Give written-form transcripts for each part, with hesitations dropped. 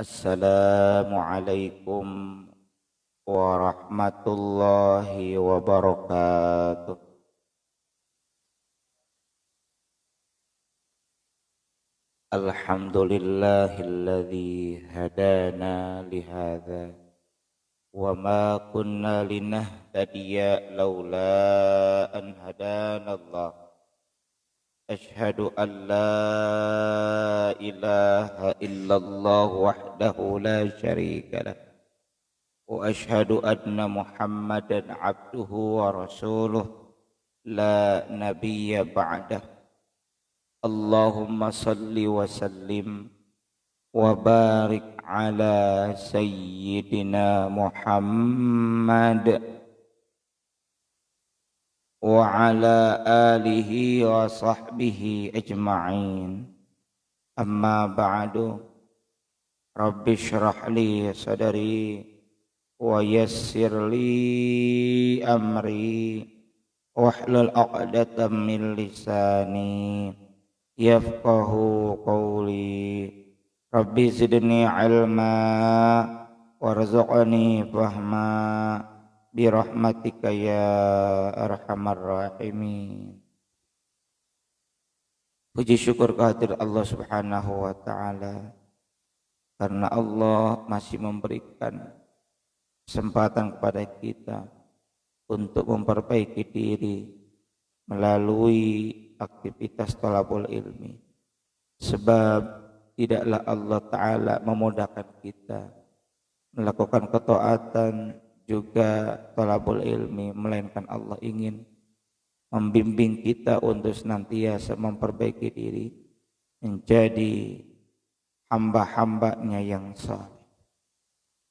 Assalamualaikum warahmatullahi wabarakatuh. Alhamdulillahilladzi hadana lihadza wa ma kunna linahtadiya laula an hadanallah. Ashhadu an la ilaha illallah wahdahu la syarika lah. Wa ashhadu anna Muhammadan abduhu wa rasuluh la nabiyya ba'dah. Allahumma salli wa sallim wa barik ala sayyidina Muhammad wa ala alihi wa sahbihi ajma'in. Amma ba'du. Rabbi syrah li sadari wa yassir li amri wahlul 'uqdatam min lisani yafqahu qawli. Rabbi zidni ilma warzuqni fahma birahmatika ya arhamar rahimin. Puji syukur kehadirat Allah Subhanahu wa taala, karena Allah masih memberikan kesempatan kepada kita untuk memperbaiki diri melalui aktivitas thalabul ilmi. Sebab tidaklah Allah taala memudahkan kita melakukan ketaatan juga thalabul ilmi, melainkan Allah ingin membimbing kita untuk senantiasa memperbaiki diri menjadi hamba-hambanya yang saleh.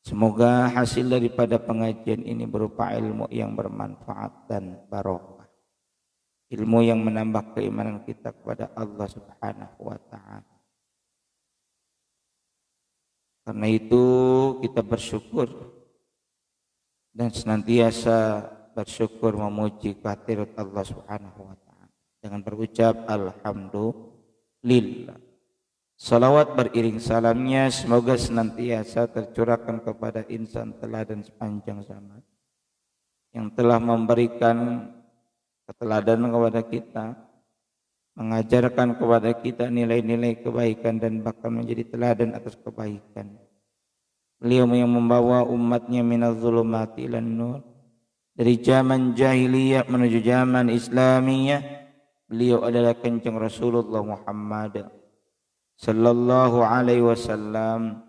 Semoga hasil daripada pengajian ini berupa ilmu yang bermanfaat dan barokah, ilmu yang menambah keimanan kita kepada Allah Subhanahu wa taala. Karena itu kita bersyukur dan senantiasa bersyukur memuji kehadirat Allah Subhanahu wa taala dengan berucap alhamdulillah. Salawat beriring salamnya semoga senantiasa tercurahkan kepada insan teladan sepanjang zaman yang telah memberikan keteladanan kepada kita, mengajarkan kepada kita nilai-nilai kebaikan dan bahkan menjadi teladan atas kebaikan. Beliau yang membawa umatnya minaz zulumati ilan nur, dari zaman jahiliyah menuju zaman Islamiyah. Beliau adalah Kanjeng Rasulullah Muhammad sallallahu alaihi wasallam.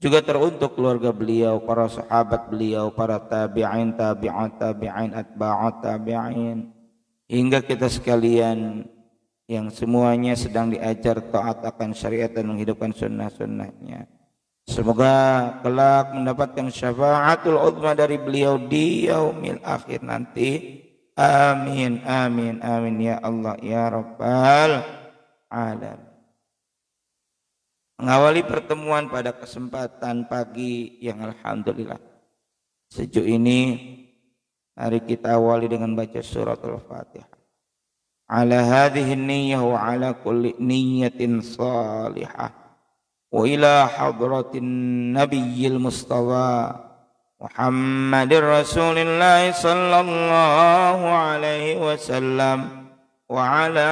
Juga teruntuk keluarga beliau, para sahabat beliau, para tabi'in, tabi'at tabi'in, atba'at tabi'in, hingga kita sekalian yang semuanya sedang diajar taat akan syariat dan menghidupkan sunnah-sunnahnya. Semoga kelak mendapatkan syafaatul uzma dari beliau di yaumil akhir nanti. Amin, amin, amin ya Allah ya Rabbal alamin. Mengawali pertemuan pada kesempatan pagi yang alhamdulillah sejuk ini, mari kita awali dengan baca suratul Fatihah. Ala hadhihi niyyah wa ala kulli niyyatin salihah wa ila hadratin nabiyil mustafa Muhammadir Rasulillah sallallahu alaihi wasallam wa ala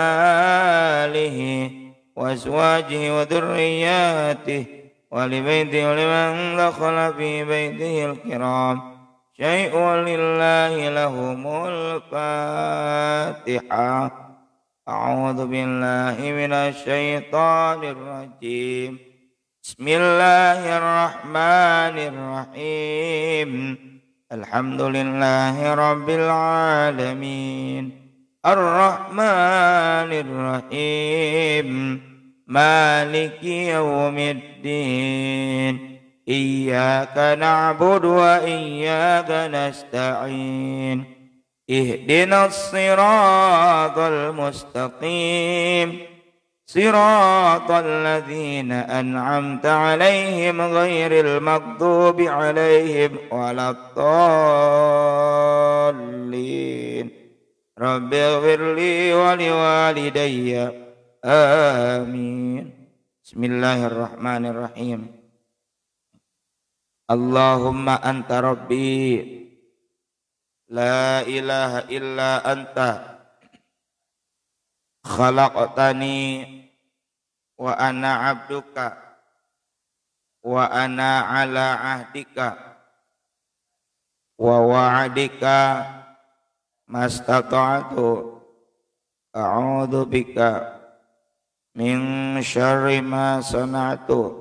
alihi wa azwajihi wa dhurriyyatihi wa li baitihi wa liman dakhala fi baitihi al-kiram syai'un lillahi lahumul Fatihah. A'udzu billahi minasy syaithanir rajim. Bismillahirrahmanirrahim. Alhamdulillahi rabbil alamin. Ar-Rahmanir Rahim. Maliki yaumiddin. Iyyaka na'budu wa iyyaka nasta'in. Ihdinas siratal mustaqim. Siratal ladzina an'amta 'alaihim ghairil maghdubi 'alaihim waladdallin. Rabbighfirli wa liwalidayya. Amin. Bismillahirrahmanirrahim. Allahumma anta rabbi la ilaha illa anta khalaqtani wa ana abduka wa ana ala ahdika wa wa'adika mastata'tu a'udzu bika min syarri ma sana'tu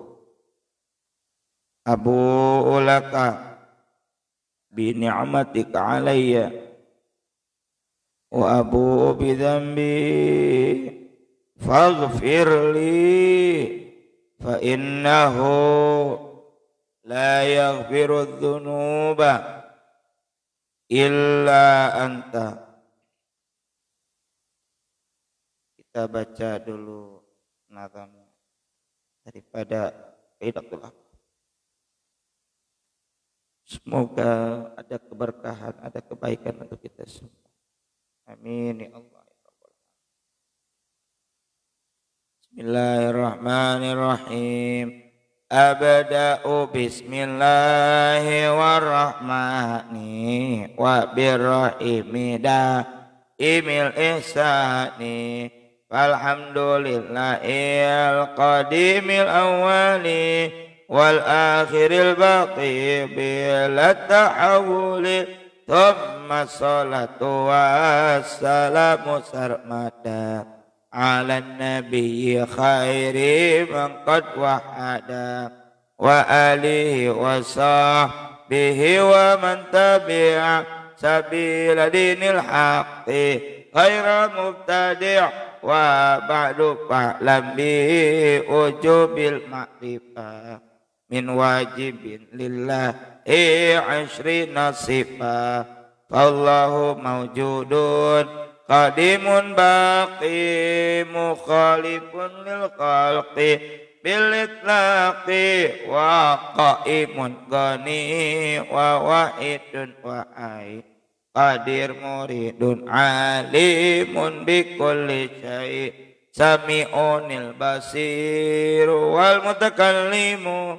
abu'u laka bi ni'matika alayya wa abu'u bi dhanbi faghfir li fa innahu la yaghfiru dzunuba illa anta. Kita baca dulu nazam daripada Qaidatul Aqab. Semoga ada keberkahan, ada kebaikan untuk kita semua. Amin ya Allah. Bismillahirrahmanirrahim. Abda'u bismillahirrahmani wa birrahimi da'imil ihsani walhamdulillahil qadimil awwali wal akhiril baqi bila tahawuli thumma salatu wassalamu sarmada ala nabiyyi khairi man qad wahada wa alihi wa sahbihi wa man tabi'a sabila dinil haqqi khaira mubtadi' wa ba'du fa'lam bi ujubil ma'rifah min wajibin lillahi 'ashri nasifah fallahu mawjudun qadimun baqi mukhalifun lil khalqi bil itlaqi wa qaimun ghani wa wahidun wa ai qadir muridun alimun bi kulli syai sami'unil basir wal mutakallimu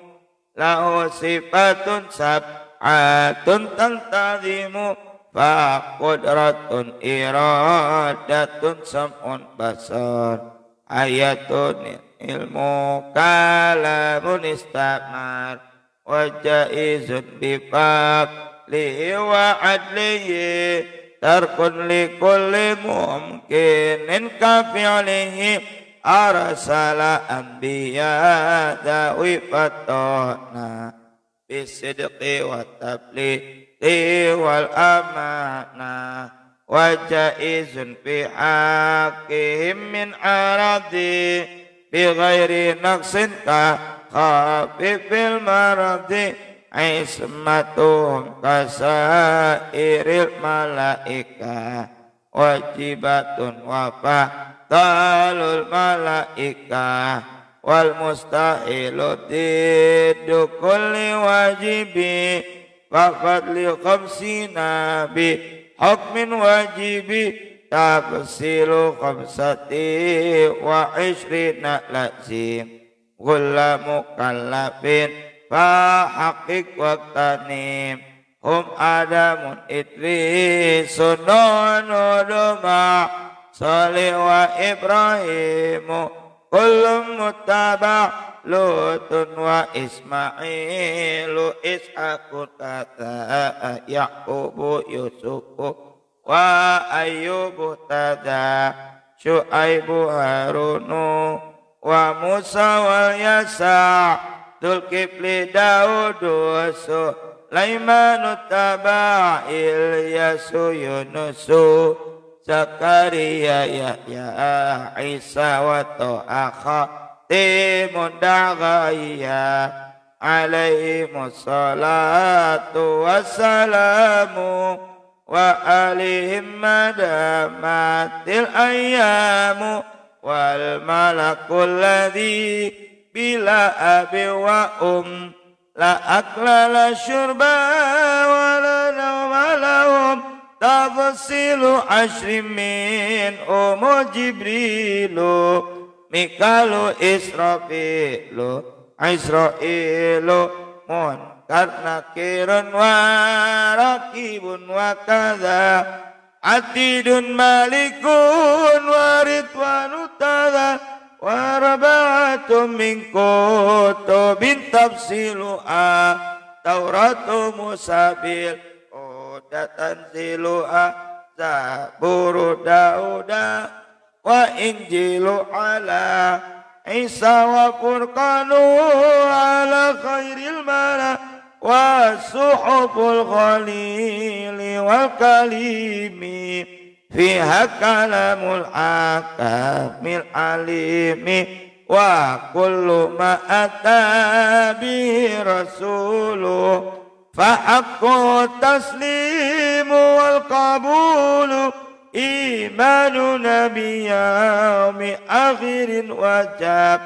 lahu sifatun sab'atun tantazimu fa qudratun iradatun sam'un basar ayatun ilmu kalamun istamar wa jaizun bifaqlihi wa adlihi tarkun li kulli mumkinin kafi'lihi arsala anbiya dawi fatona bisidqi wa tabligh wal amanah wa jaizun fi haqqihim min aradi bi ghairi naqsin ka khafifil maradi ismatuhum kasairil malaika wajibatun wa fa'talul malaika wal mustahilu tiddu kulli wajibi faqad li khamsina bi hukmin wajibi tafsilu khamsati wa ishrina lazim kulla mukallafin fa haqiq waqtanim hum adamun idrisun nuduma salih wa ibrahimu kullum muttaba' Lutun wa Ismailu Ishaqun kata Yaqubu Yusufu wa Ayyubu tada Syu'aibu Harunu wa Musa wal Yasa Dzulkifli Daudu Sulaimanu taba Ilyasu Yunusu Zakaria Yahya Isa wa To'akha timun da'gaya alaihimus salatu wassalamu wa alihim madamatil ayyamu wal malakul ladhi bila abi wa la akla la syurba wa la nawma lahum tafsilu ashrim min Jibrilu Mikalu Israfilu Isra'ilu karnakirun wa rakibun wa kadha atidun malikun wa ridwanu tadha wa raba'atum min kutubin tafsilu'a Tauratu musabil udatan silu'a Zaburu Dauda wa Injilu ala Isa wa Furqanu ala khairil mala wa suhuful khalili wal kalimi fiha kalamul akamil alimi wa kullu ma atabi rasuluh fahaqqu taslimu wal qabulu imanu nabiyami akhirin wajab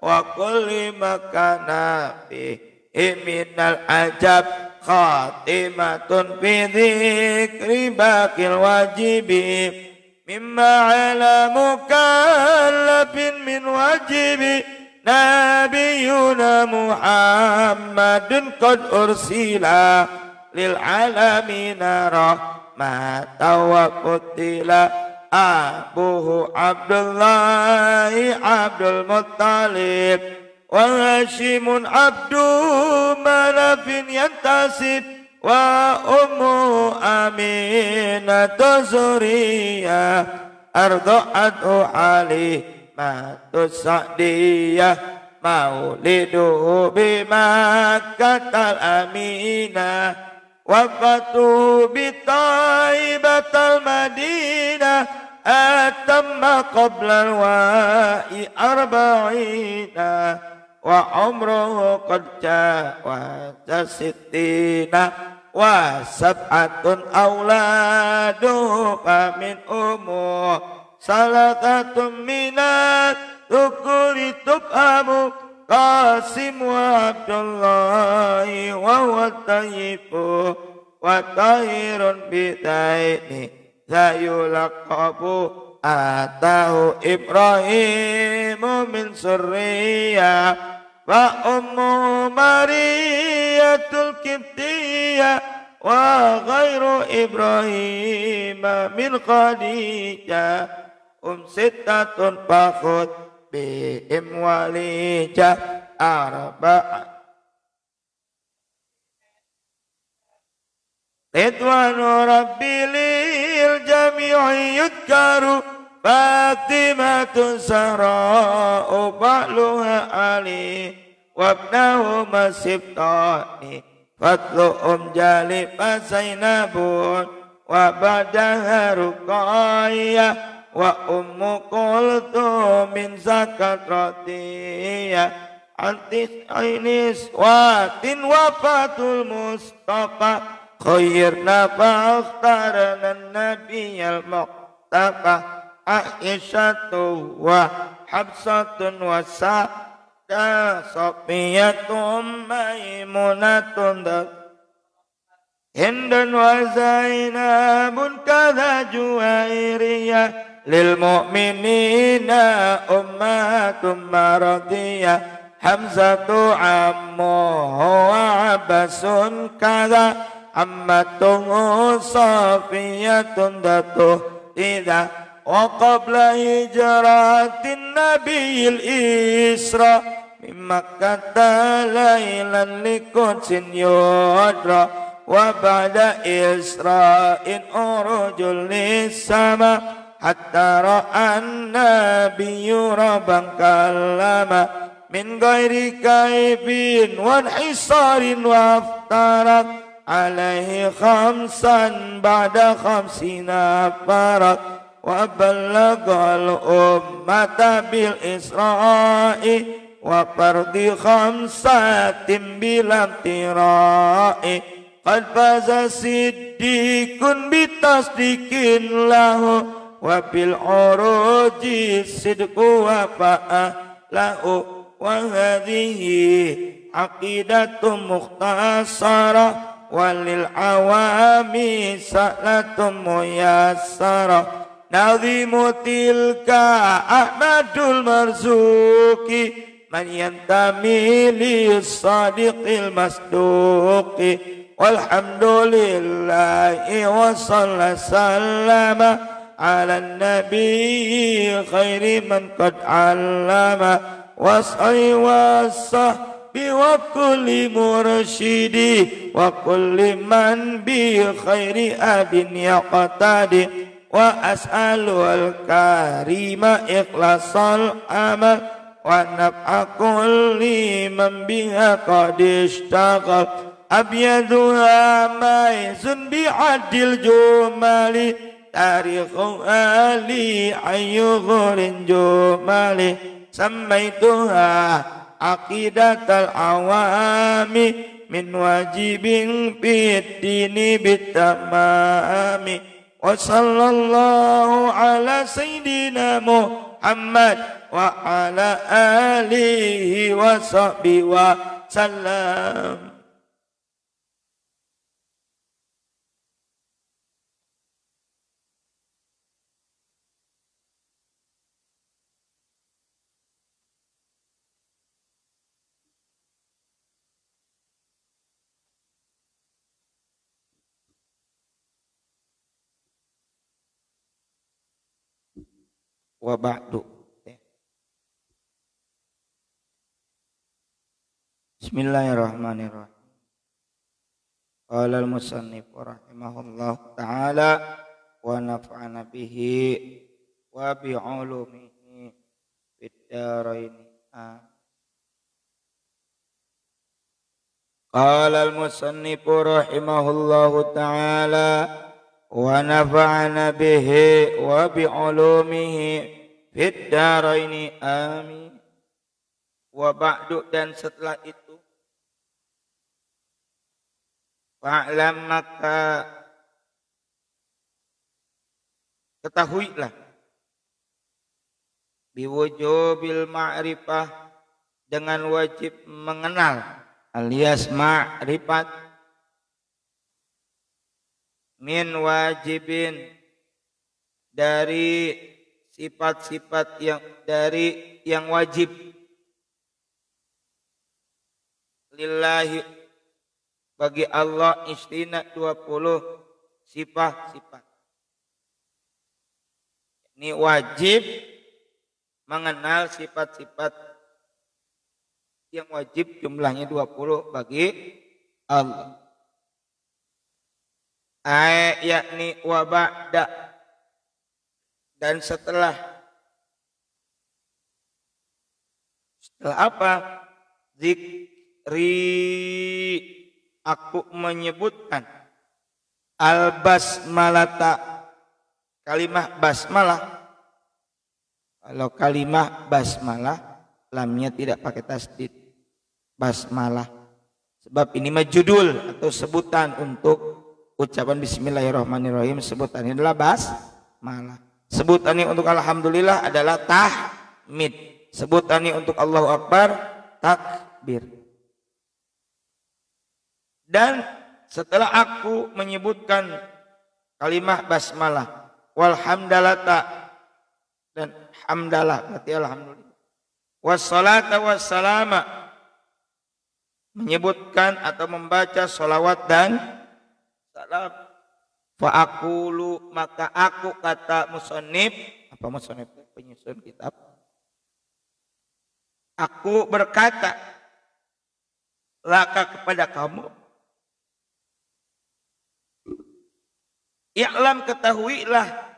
wa kulli makana fihi minal ajab khatimatun fi dhikri baqil wajibi mimma ala mukallafin min wajibi nabiyuna Muhammadun qad ursila lil alamina rahmatan wa qutila abuhu Abdullahi Abdul Muttalib wa Hashimun Abdu Manafin yantasib wa ummu Aminatu Zuriyah arda'atu Halimatu Sa'diyah mauliduhu bimakkatal aminah wafatu bitaibatal madinah atamma qablal wa'i arba'ina wa umruhu qad jawaza sittina wa sab'atun auladuhu famin umuh salatatun minat dhukuri tubhamu Qasim wa Abdullahi wa huwa tayyibu wa tahirun bidaini zayulaqabu atahu Ibrahimu min surriya wa ummu Mariyatul Qibtiyah wa ghairu Ibrahima min Khadijah sittatun fakhud bihim walijah arba'ah Ridwanu Rabbi lil jami'i yudkaru Fatimatu Zahra'u ba'luha Ali wabnahu masibtani fadlu jali fazainabun wa badaha Ruqayyah wa ummu Kulthum zakat radiyah antis ainis watin wafatul Mustafa khairna fakhtarana nabiyal muqtafa Aisyatu wa Habsatun wa Sa'da Safiyatun Maimunatun Hindun wa Zainabun kadha Juwairiyah lil mu'minina ummatum maradiyah Hamzatu ammuhu wa Abbasun kadha ammatuhu Safiyatun datuh idha wa qabla hijratin nabiyil isra min Makkah laylan liqudsin yudra wa ba'da isra'in urujul lisama hatta ra'an nabiyyu rabban kallama min ghairi kaifin wa hisarin wa aftarat alaihi khamsan ba'da khamsina farat wa ballagal ummata bil isra'i wa fardi khamsatin bilam tira'i qad faza siddiqun bitasdiqin lahu wa bil uruji sidqu wa fa'alahu wa hadhihi aqidatun mukhtasara walil awami sa'latun muyassara Nazimu tilka Ahmadul Marzuki man yantami lis-sadiqil masduqi walhamdulillahi wa sallama ala nabi khairi man qad allama wa salli wa sahbi wa kulli mursyidi wa kulli man bi khairi adin yaqtadi wa as'alu al-karima ikhlasal amal wa naf'a kulli man biha qad ishtaqal abyaduha maizun bi'adil jumali tarikhu ali ayyughurin jumali sammaituha aqidatal awami min wajibin fid dini bitamami wa sallallahu ala sayyidina Muhammad wa ala alihi wa sahbihi wa sallam. Wa ba'du. Bismillahirrahmanirrahim. Qala al-musannif rahimahullah ta'ala wa naf'ana bihi wa bi'ulumihi fid dharain. Qala al-musannif rahimahullah ta'ala wa nafa'ana bihi wa bi'ulumihi fid dharain amin. Wa ba'du, dan setelah itu fa'lam maka ketahuilah biwujubil ma'rifah dengan wajib mengenal alias ma'rifat min wajibin dari sifat-sifat yang wajib lillahi bagi Allah istina 20 sifat-sifat. Ini wajib mengenal sifat-sifat yang wajib jumlahnya 20 bagi Allah. Yakni wa ba'da, dan setelah apa? Aku menyebutkan al-basmalata, kalimah basmalah. Kalau kalimah basmalah lamnya tidak pakai tasdid, basmalah, sebab ini mah judul atau sebutan untuk ucapan bismillahirrahmanirrahim. Sebutannya adalah basmalah. Sebutannya untuk alhamdulillah adalah tahmid. Sebutannya untuk Allahu Akbar takbir. Dan setelah aku menyebutkan kalimah basmalah walhamdalata, dan hamdalah berarti alhamdulillah, wassalata wassalama menyebutkan atau membaca salawat dan salam, fa'aqulu maka aku, kata musannif, apa musannif penyusun kitab, aku berkata laka kepada kamu, i'lam ketahuilah,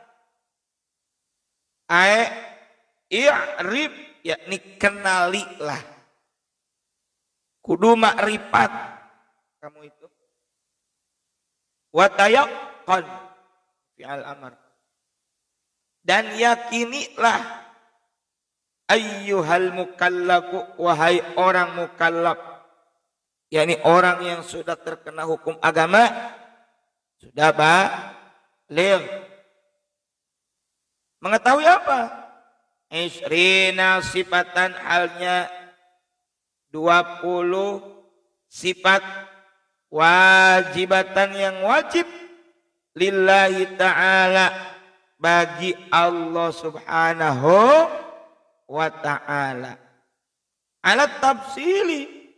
i'rif yakni kenalilah, kudu makrifat kamu itu, wa tayaqqan fi'al amr, dan yakinilah ayyuhal mukallafu wahai orang mukallaf, yakni orang yang sudah terkena hukum agama, sudah baligh. Mengetahui apa? Isrina sifatan, halnya 20 sifat wajibatan yang wajib lillahi ta'ala bagi Allah subhanahu wa ta'ala. alat tafsili,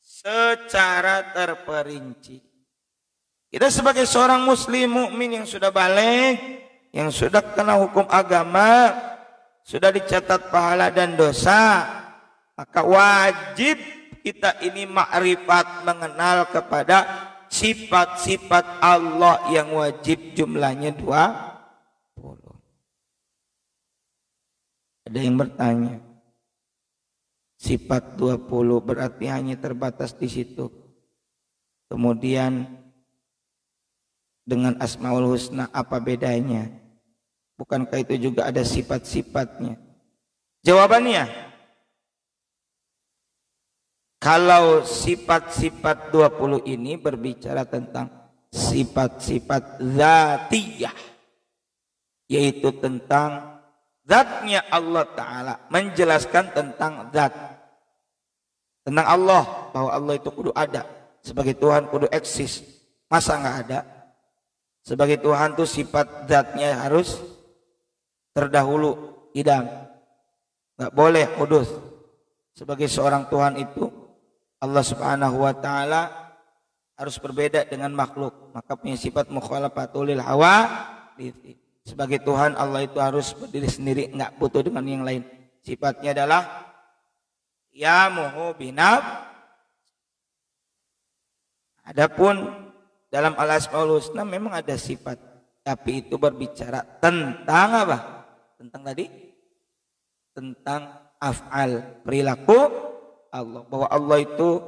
secara terperinci. Kita sebagai seorang muslim mukmin yang sudah balik, yang sudah kenal hukum agama, sudah dicatat pahala dan dosa, maka wajib kita ini makrifat, mengenal kepada sifat-sifat Allah yang wajib jumlahnya 20. Ada yang bertanya, sifat 20 berarti hanya terbatas di situ. Kemudian dengan Asmaul Husna apa bedanya? Bukankah itu juga ada sifat-sifatnya? Jawabannya, kalau sifat-sifat 20 ini berbicara tentang sifat-sifat zatiyah, yaitu tentang zatnya Allah Ta'ala, menjelaskan tentang zat, tentang Allah, bahwa Allah itu kudu ada sebagai Tuhan, kudu eksis. Masa nggak ada? Sebagai Tuhan tuh sifat zatnya harus terdahulu, idam, nggak boleh kudus. Sebagai seorang Tuhan itu Allah Subhanahu wa Ta'ala harus berbeda dengan makhluk, maka punya sifat mukhalafatul hawa. Sebagai Tuhan Allah itu harus berdiri sendiri, nggak butuh dengan yang lain. Sifatnya adalah ya muhu binab. Adapun dalam al-asmaul husna memang ada sifat, tapi itu berbicara tentang apa? Tentang tadi, tentang af'al, perilaku Allah, bahwa Allah itu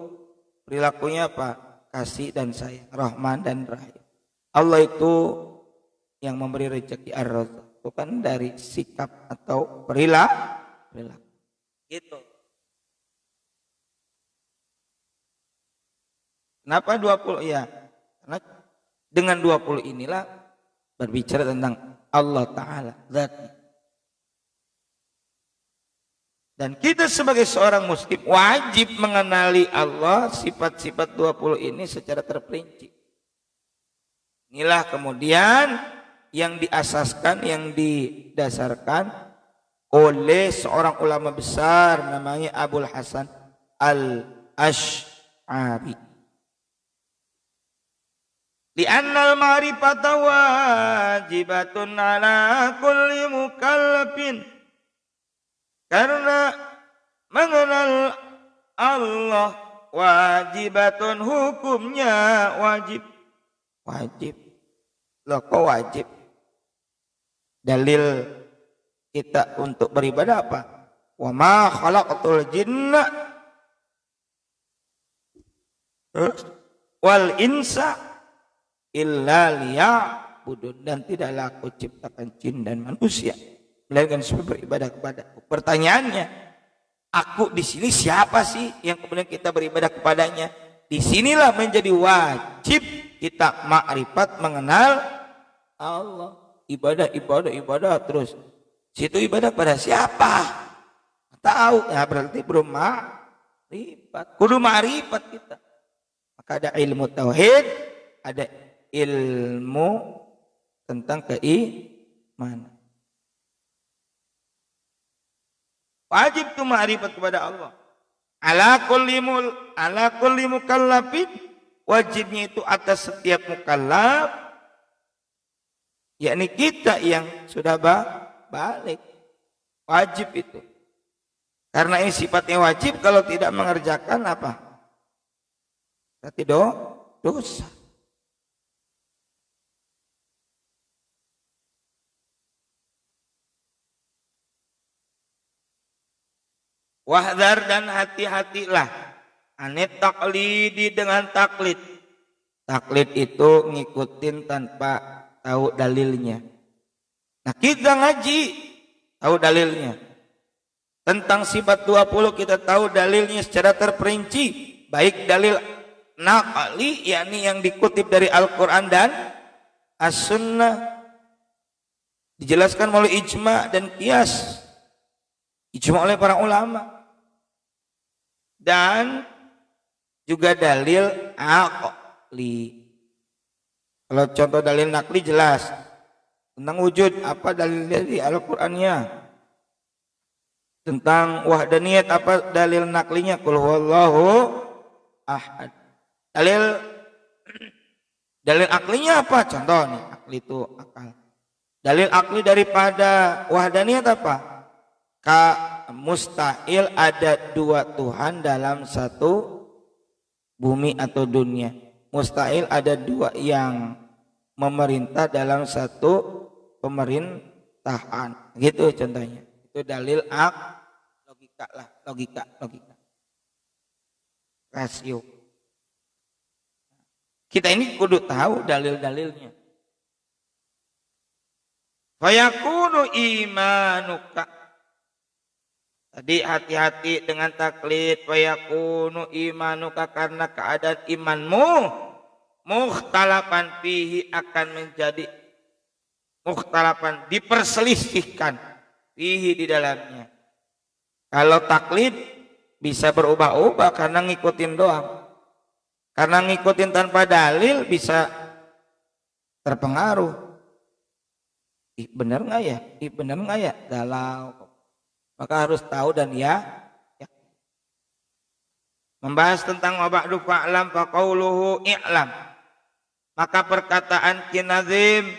perilakunya apa? Kasih dan sayang, Rahman dan Rahim. Allah itu yang memberi rezeki ar-razaq, bukan dari sikap atau perilaku. Gitu. Kenapa 20? Ya, karena dengan 20 inilah berbicara tentang Allah Ta'ala, zatnya. Dan kita sebagai seorang muslim wajib mengenali Allah, sifat-sifat 20 ini secara terperinci. Inilah kemudian yang diasaskan, yang didasarkan oleh seorang ulama besar namanya Abul Hasan Al-Asy'ari. Li'annal ma'rifata wajibatun ala kulli mukallafin. Karena mengenal Allah wajibatun, hukumnya wajib. Wajib. Loh kok wajib? Dalil kita untuk beribadah apa? Wa ma khalaqatul jinna wal insa illa liya'budun, dan tidaklah aku ciptakan jin dan manusia melainkan supaya beribadah kepadaku. Pertanyaannya, aku di sini siapa sih yang kemudian kita beribadah kepadanya? Disinilah menjadi wajib kita makrifat, mengenal Allah. Ibadah terus. Situ ibadah pada siapa? Tahu, ya berarti belum makrifat. Kudu makrifat kita. Maka ada ilmu tauhid, ada ilmu tentang keimanan. Wajib tuh ma'rifat kepada Allah. Ala kulli mukallafin, wajibnya itu atas setiap mukallaf, yakni kita yang sudah balik. Wajib itu. Karena ini sifatnya wajib, kalau tidak mengerjakan apa? Berarti dosa. Wahdar, dan hati-hatilah anit taklidi, dengan taklid. Taklid itu ngikutin tanpa tahu dalilnya. Nah kita ngaji tahu dalilnya. Tentang sifat 20 kita tahu dalilnya secara terperinci. Baik dalil naqli, yakni yang dikutip dari Al-Quran dan As-Sunnah. Dijelaskan melalui ijma dan qiyas. Ijma oleh para ulama. Dan juga dalil aqli. Kalau contoh dalil nakli jelas tentang wujud, apa dalil dari Al-Qur'annya? Tentang wahdaniyat apa dalil naklinya? Qul huwallahu ahad. Dalil aklinya apa? Contoh nih, akli itu akal. Dalil akli daripada wahdaniyat apa? Mustahil ada dua Tuhan dalam satu bumi atau dunia. Mustahil ada dua yang memerintah dalam satu pemerintahan. Gitu contohnya. Itu dalil logika lah, logika. Rasio. Kita ini kudu tahu dalil-dalilnya. Fayakunu imanuka. Tadi hati-hati dengan taklid. Fayakunu imanuka, karena keadaan imanmu mukhtalapan fihi akan menjadi mukhtalapan, diperselisihkan fihi di dalamnya. Kalau taklid bisa berubah-ubah karena ngikutin doang. Karena ngikutin tanpa dalil bisa terpengaruh. Benar nggak ya? Benar nggak ya? Galau. Maka harus tahu dan ya. Membahas tentang wa ba'du fa'lam fa qauluhu i'lam. Maka perkataan kinazim,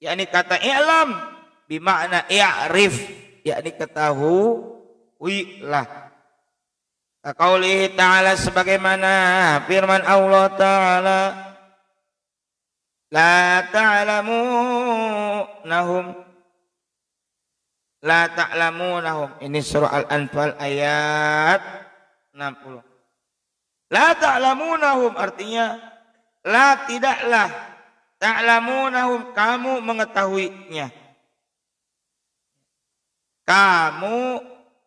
yakni kata i'lam, bimakna i'rif, yakni ketahuilah. Qaulihi ta'ala, sebagaimana firman Allah Ta'ala, la ta'lamunahum. Ini surah Al-Anfal ayat 60. La ta'lamunahum artinya la tidaklah, ta'lamunahum kamu mengetahuinya. Kamu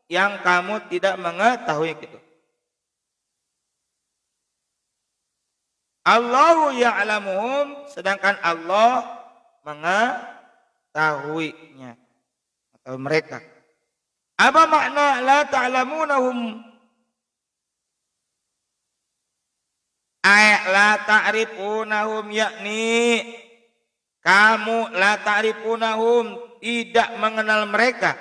yang kamu tidak mengetahui gitu. Allahu ya'lamuhum, sedangkan Allah mengetahuinya atau mereka. Apa makna la ta'lamunahum? La ta'rifunahum, yakni kamu la ta'rifunahum, tidak mengenal mereka.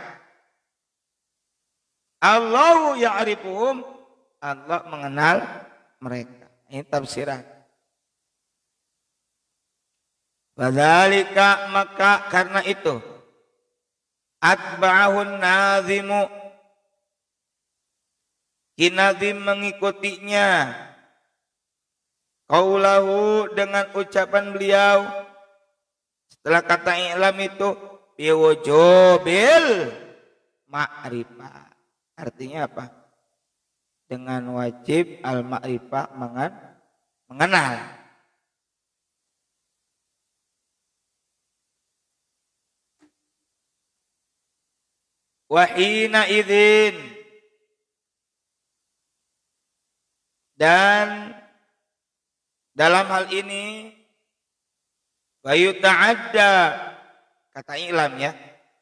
Allahu ya'rifuhum, Allah mengenal mereka. Ini tafsiran. Wadzalika, maka karena itu, atba'ahun nazimu, kinazim mengikutinya, qaulahu dengan ucapan beliau setelah kata i'lam itu, biwujubil ma'rifah. Artinya apa? Dengan wajib al-ma'rifah, mengenal. Wahina idzin, dan dalam hal ini bayu ta'adda, kata ilam ya,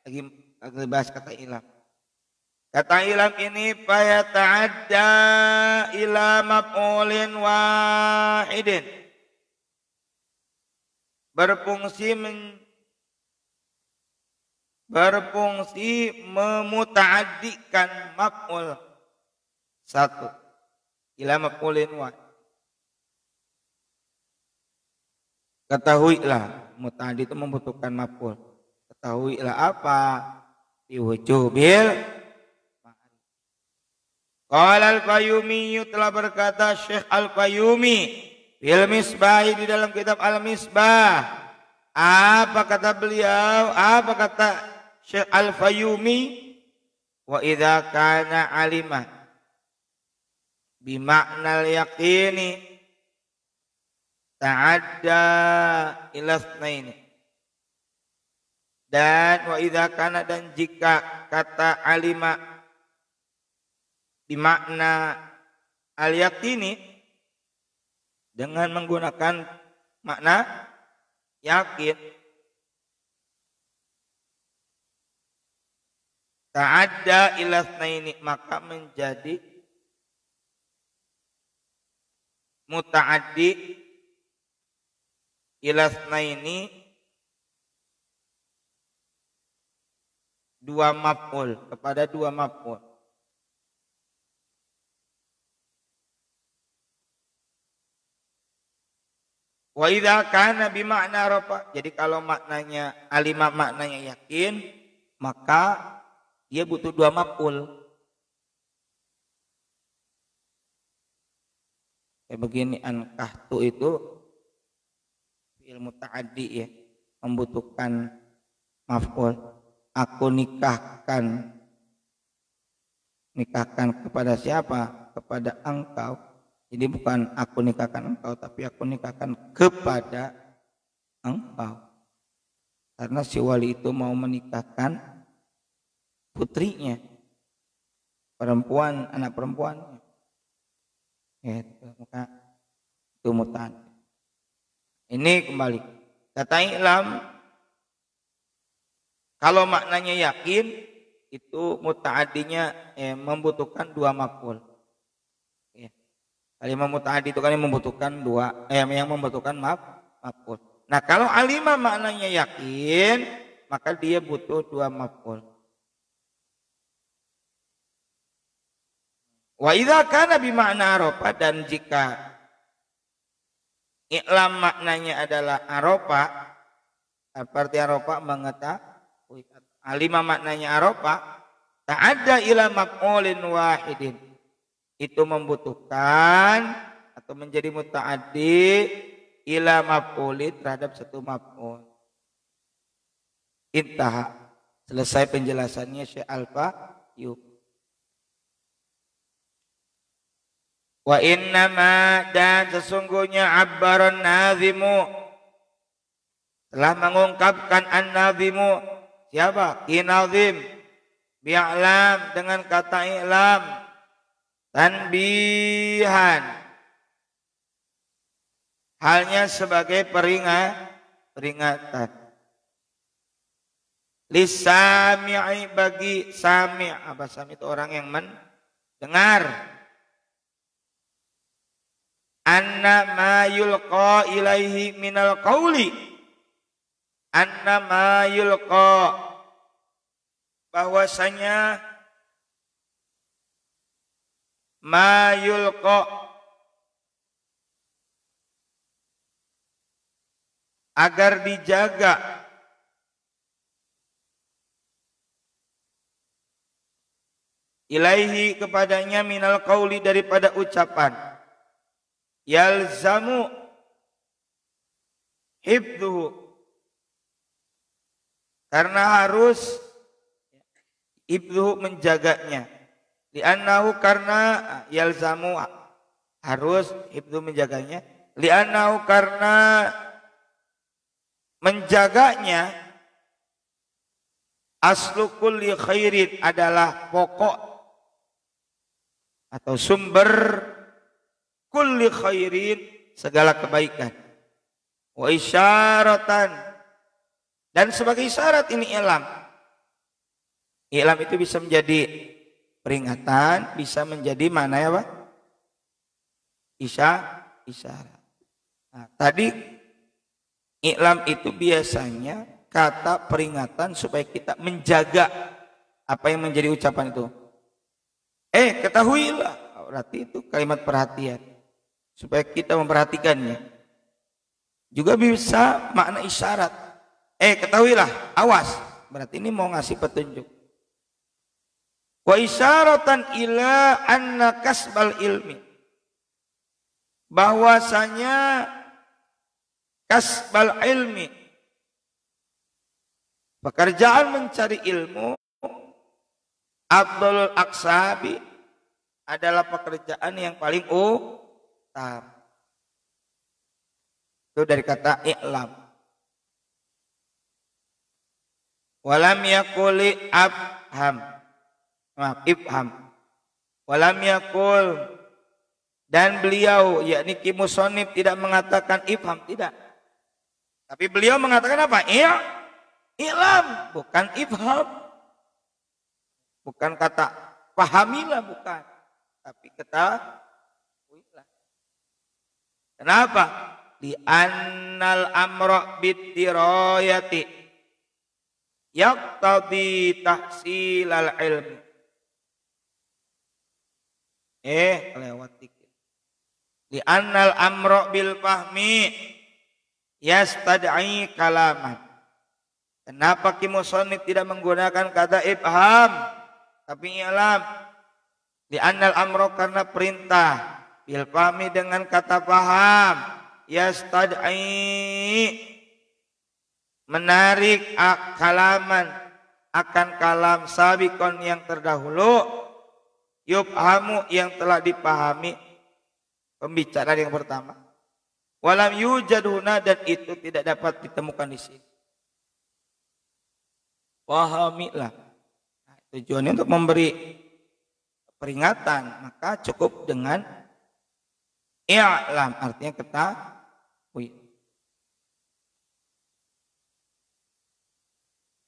lagi bahas kata ilam. Kata ilam ini faya ta'adda ila maf'ulin wahidin, berfungsi memuta'addikan maf'ul satu ila maf'ulin wahid. Ketahuilah, muta'addi itu membutuhkan maf'ul. Ketahuilah apa? Biwujubil. Qala al-Fayyumi, telah berkata Syekh al-Fayyumi fil Misbah, di dalam kitab Al-Misbah. Apa kata beliau? Apa kata Syekh al-Fayyumi? Wa idza kana alimah bimaknal yaqini ta'adda ila tsnaini. Dan wa idza kana, dan jika kata alima bimakna al-yaqini, dengan menggunakan makna yakin, ta'adda ila tsnaini, maka menjadi muta'addi ila tsnaini, dua maf'ul, kepada dua maf'ul. Wa idza kana bimakna rafa. Jadi kalau maknanya alima, maknanya yakin, maka dia butuh dua maf'ul. Kayak begini, ankahtu itu fi'il muta'addi ya, membutuhkan maf'ul. Aku nikahkan. Nikahkan kepada siapa? Kepada engkau. Jadi bukan aku nikahkan engkau, tapi aku nikahkan kepada engkau. Karena si wali itu mau menikahkan putrinya, perempuan, anak perempuannya. Gitu, maka itu muta'addi. Ini kembali. Kata I'lam, kalau maknanya yakin, itu muta'addinya membutuhkan dua maf'ul. Ya. Kalimat muta'addi itu kan yang membutuhkan yang membutuhkan maf'ul. Nah, kalau alima maknanya yakin, maka dia butuh dua maf'ul. Wa idza kana bi makna aropa, dan jika i'lam maknanya adalah aropa, seperti aropa mengetahui, alima maknanya aropa, ta'adda ila maf'ulin wahidin. Itu membutuhkan atau menjadi muta'addi ila maf'ulin, terhadap satu maf'ul. Intaha. Selesai penjelasannya Syekh Al-Fayyum. Wa innama, dan sesungguhnya abbaran nazimu, telah mengungkapkan an-nazimu, siapa? Inazim, bi'lam, dengan kata i'lam, tanbihan, halnya sebagai peringatan. Lisami'i, bagi sami', apa sami' itu orang yang mendengar. Anna ma yulqa ilaihi minal qawli, anna ma yulqa, bahwasanya ma yulqa, agar dijaga, ilaihi, kepadanya, minal qawli, daripada ucapan, yalzamu hifdhuhu, karena harus hifdhuhu, menjaganya. Li'annahu, karena yalzamu, harus hifdhuhu, menjaganya. Li'annahu, karena menjaganya, aslu kulli khairin, adalah pokok atau sumber kulli khairin, segala kebaikan. Wa isyaratan, dan sebagai isyarat ini i'lam. I'lam itu bisa menjadi peringatan, bisa menjadi mana ya Pak? Isyarat. Nah, tadi i'lam itu biasanya kata peringatan supaya kita menjaga apa yang menjadi ucapan itu. Ketahuilah, berarti itu kalimat perhatian, supaya kita memperhatikannya. Juga bisa makna isyarat. Ketahuilah, awas, berarti ini mau ngasih petunjuk. Wa isyaratan ila anna kasbal ilmi, bahwasanya kasbal ilmi, pekerjaan mencari ilmu, afdhalul aksabi, adalah pekerjaan yang paling utama. Itu dari kata i'lam. Walam yakuli ifham. Walam yakul, dan beliau, yakni Ki Musonib, tidak mengatakan ifham, tidak. Tapi beliau mengatakan apa? I'lam, bukan ifham. Bukan kata pahamilah, bukan. Tapi ketahuilah. Kenapa? Li'annal amra bittirayati yaqtadi tahsilal ilmi. Kelewat dikit. Li annal amra bil fahmi yastad'i kalaman. Kenapa musannif tidak menggunakan kata ibham tapi i'lam? Li annal amra karena perintah bil fahmi dengan kata paham yastad'i menarik kalaman akan kalam sabiqon yang terdahulu yubhamu yang telah dipahami pembicaraan yang pertama walam yujaduna dan itu tidak dapat ditemukan di sini. Pahamilah. Nah, tujuannya untuk memberi peringatan, maka cukup dengan i'lam artinya ketahui.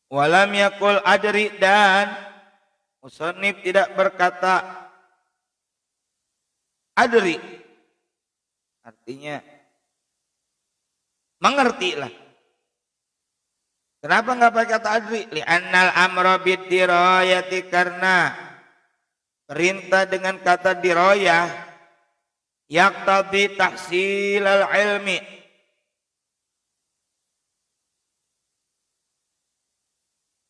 Walam yakul adri dan musannif tidak berkata adri artinya mengertilah. Kenapa enggak pakai kata adri? Li'annal amra bid-dirayati karena perintah dengan kata dirayah yaqtadi tahsilal ilmi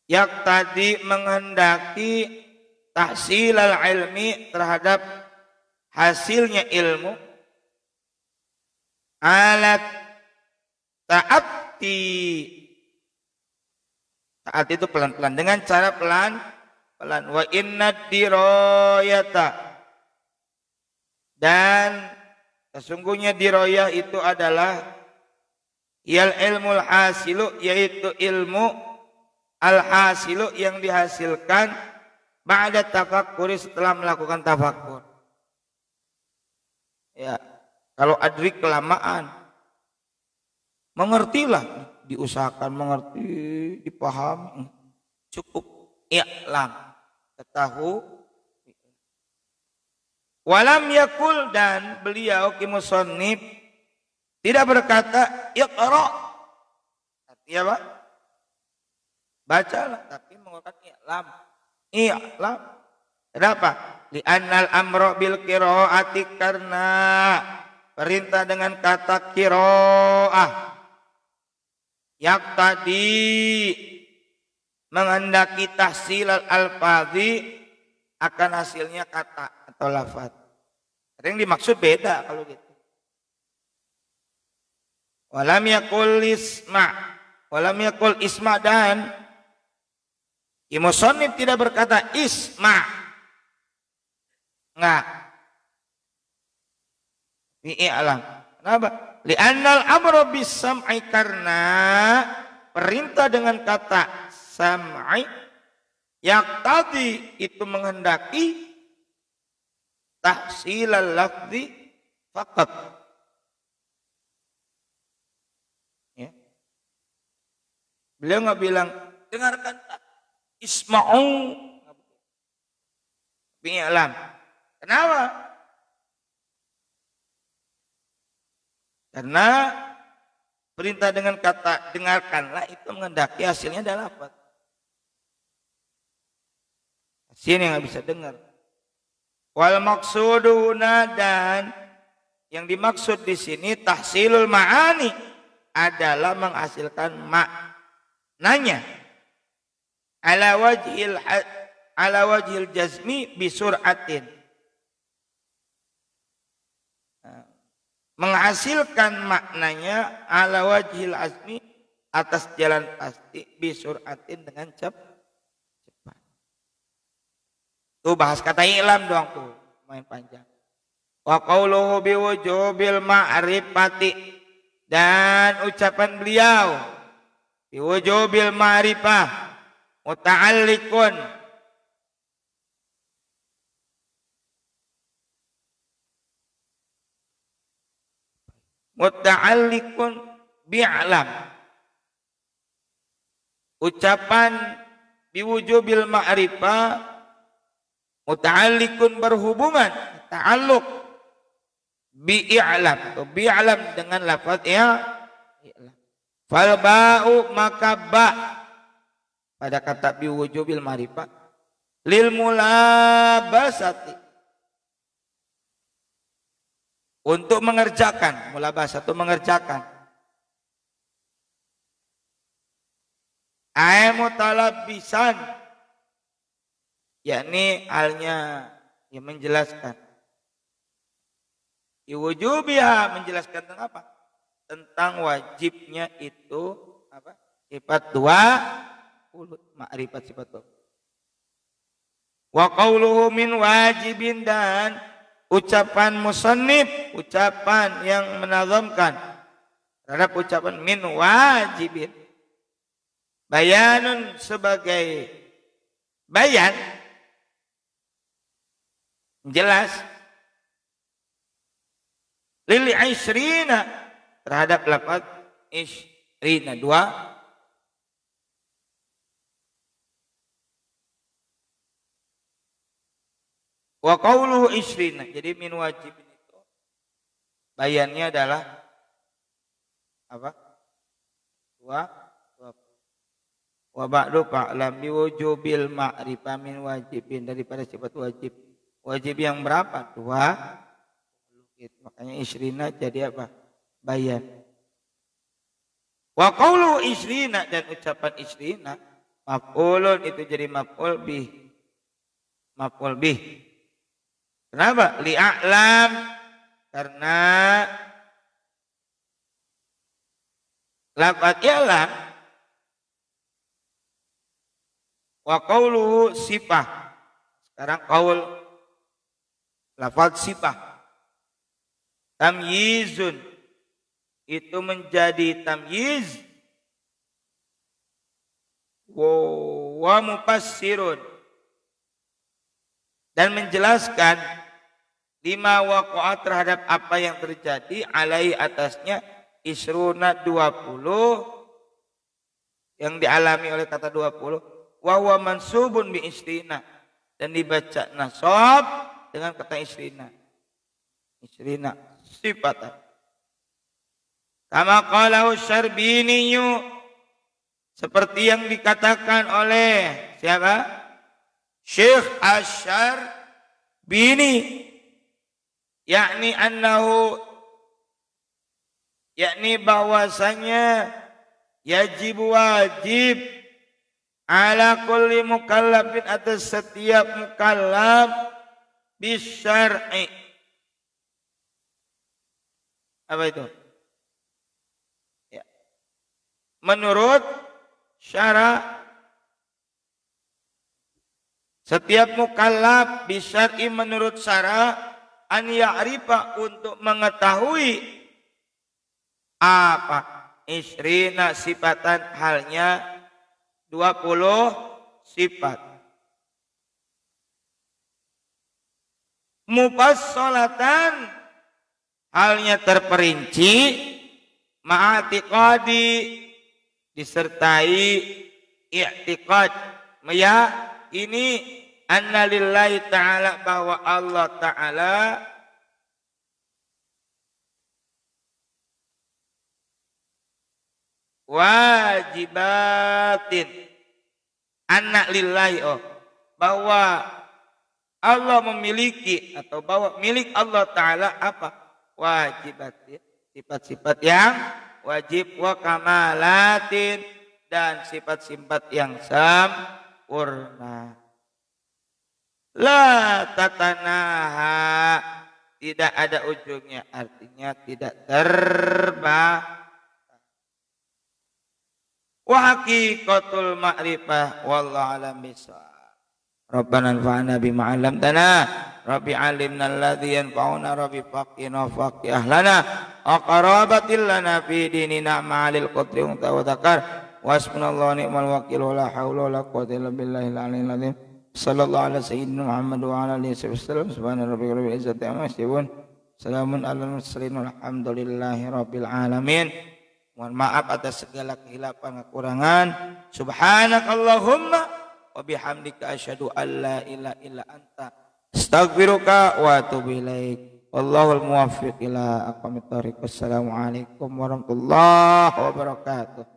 yaqtadi menghendaki tahsilal ilmi terhadap hasilnya ilmu alat ta'ati. Taat itu pelan-pelan dengan cara pelan-pelan. Wa inna dirayata dan sesungguhnya dirayah itu adalah yal ilmul hasilu yaitu ilmu al hasilu yang dihasilkan ba'da tafakkuri setelah melakukan tafakkur. Ya, kalau adri kelamaan mengertilah, diusahakan mengerti, dipahami, cukup i'lam, ketahui. Walam yakul dan beliau musannif tidak berkata iqra. Artinya apa? Bacalah, tapi menggunakan i'lam. I'lam. Kenapa? Li'annal amra bil qiraati karena perintah dengan kata qiraah yaqtadi menghendaki tahsilal alfazi akan hasilnya kata atau lafaz. Yang dimaksud beda kalau gitu. Walam yakul isma dan musannif tidak berkata isma. Enggak. I'lam. Kenapa? Li'annal amra bis sam'i karena perintah dengan kata sam'i yaqtadi itu menghendaki tahsilal lafzi faqat. Ya. Beliau nggak bilang dengarkan isma'u. Bi'alam. Kenapa? Karena perintah dengan kata dengarkanlah itu menghendaki hasilnya adalah apa? Hasilnya nggak bisa dengar. Wal maksuduna dan yang dimaksud di sini tahsilul ma'ani adalah menghasilkan maknanya ala wajhil jazmi bisur'atin. Menghasilkan maknanya ala wajhil azmi atas jalan pasti bisur'atin dengan cepat. Tuh bahas kata i'lam doang tuh, main panjang. Wa qauluhu biwujubil ma'rifati dan ucapan beliau biwujubil ma'rifah muta'alliqun bi'lam. Ucapan biwujubil ma'rifah muta'alliqun berhubungan ta'alluq bi'lam dengan lafaz i'lam. Fal ba'u maka ba pada kata biwujubil ma'rifah lil mulabasati, untuk mengerjakan, mulabasah itu mengerjakan, ay mutalabbisan, yakni halnya yang menjelaskan, biwujubiha, menjelaskan tentang apa? Tentang wajibnya itu apa? Sifat 20, ma'rifat sifat 20. Wa qauluhu min wajibin, dan ucapan musannif, ucapan yang menazamkan terhadap ucapan min wajibin, bayanun sebagai bayan, jelas, lil isrina, terhadap lafaz isrina, 2. Wa qauluhu isrina, jadi min wajibin itu bayannya adalah apa? 2. Wa ba'du fa'lam biwujubil ma'rifah min wajibin, daripada sifat wajib. Wajib yang berapa? 2. Makanya isrina jadi apa? Bayan. Wa qauluhu isrina, dan ucapan isrina maf'ulun, itu jadi maf'ul bih. Maf'ul bih. Kenapa? Li'a'lam, karena lafaz i'lam. Wa qauluhu sifah, sekarang qaul lafaz sifah. Tamyizun, itu menjadi tamyiz. Wa mufassirun, dan menjelaskan lima waqa'a, terhadap apa yang terjadi, alai, atasnya, isruna 20, yang dialami oleh kata 20, wa huwa mansubun bi isrina, dan dibaca nasab dengan kata isrina. Isrina sifatan. Kama qalahu Syarbini, seperti yang dikatakan oleh siapa? Syekh Asy-Syarbini, yakni annahu, yakni bahwasanya wajib ala kulli mukallafin, atas setiap mukallaf, bisyar'i. Apa itu? Ya. Menurut syara, setiap mukallaf bisyar'i, menurut syara, an ya'rifa, untuk mengetahui apa? Isrina sifatan, halnya 20 sifat. Mufassalatan, halnya terperinci, ma'atiqadi, disertai i'tiqad, ini anna lillahi ta'ala, bahwa Allah ta'ala wajibatin, anna lillahi, bahwa Allah memiliki, atau bahwa milik Allah ta'ala apa? Wajibatin, sifat-sifat yang wajib, wa kamalatin, dan sifat-sifat yang sempurna. La tatanaha, tidak ada ujungnya, artinya tidak terbang. Wa haqiqatul ma'rifah wallahu a'lam bissawab. Rabbana anfa'na bima 'allamtana, rabbi 'allimna alladhi yanfa'una, rabbi faqina faqih ahlana, aqrabatil lana fi dinina ma'alil qadri wa tawakkal, wasbunallahu ni'mal wakil, wa la haula wa la quwwata illa billahil aliyyil azim. Sallallahu ala sayyidina Muhammad wa ala alihi wasallam. Subhana rabbika rabbil izzati amma yasifun, salamun alal mursalin, walhamdulillahi rabbil alamin. Mohon maaf atas segala kehilapan, kekurangan. Subhanakallahumma wa bihamdika asyhadu an la ilaha illa anta, astaghfiruka wa atubu ilaik. Wallahul muwaffiq ila aqwamit thoriq. Wassalamualaikum warahmatullahi wabarakatuh.